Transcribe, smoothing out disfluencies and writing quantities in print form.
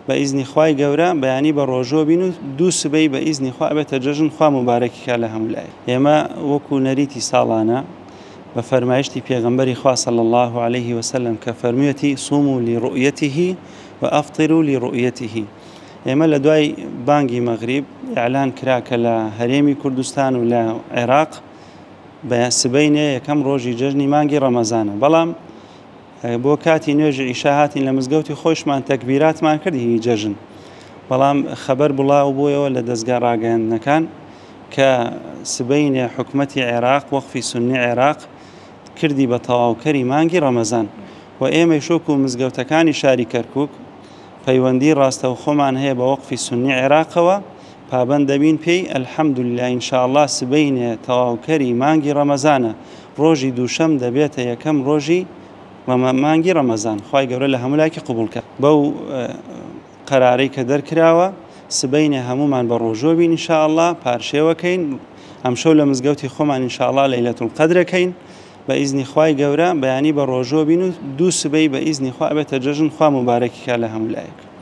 بإذن خواي جورا بيعني بروجو بينو دو سبي بإذن خوا أبت ججن خوا مبارك كلهم الآية يما وكو نريتي سالانا بفرمايشتي بيغمبري خوا صلى الله عليه وسلم كفرميتي صوموا لرؤيته وأفطروا لرؤيته يما لدواي بانجي مغرب إعلان كراك لهريمي كردستان ولا عراق بسبينه يكم روجي ججني مانجي رمضان بلام بۆ کاتی نوێژ عیشا هاتین لە مزگەوتی خۆشمان تەکبیراتمان کرد هی جەژن بەڵام خەبەر بڵاو بوویەوە لە دەستگا ڕاگەیاندنەکان کە سبەینێ حکومەتی عێراق وەقفی سونی عێراق کردی بە تەواوکەری مانگی ڕەمەزان و ئێمە شۆک و مزگەوتەکانی شاری کەرکووک پەیوەندی ڕاستەوخۆمان هەیە بە وەقفی سونی عێراقەوە پابەند دەبین پێی ئەلحەمدوللا ئینشاءڵڵا سبەینێ تەواوکەری مانگی ڕەمەزانە ڕۆژی دووشەم دەبێتە یەکەم ڕۆژی مانگی ڕەمەزان خوای گەورە لە هەموو لایەکی قبوڵکە بەو قەرارەی کە دەرکراوە سبەینێ هەمومان بە ڕۆژۆ بین ئینشاءڵڵا پارشێوەکەین ئەمشەو لە مزگەوتی خۆمان ئینشاءڵڵا لەیلەتول قەدرەکەین بە ئیزنی خوای گەورە بەیانی بە ڕۆژۆ بین و دوو سبەی بە ئیزنی خوا ئەبێتە جەژن خوا مبارەکی کا لە هەموو لایەک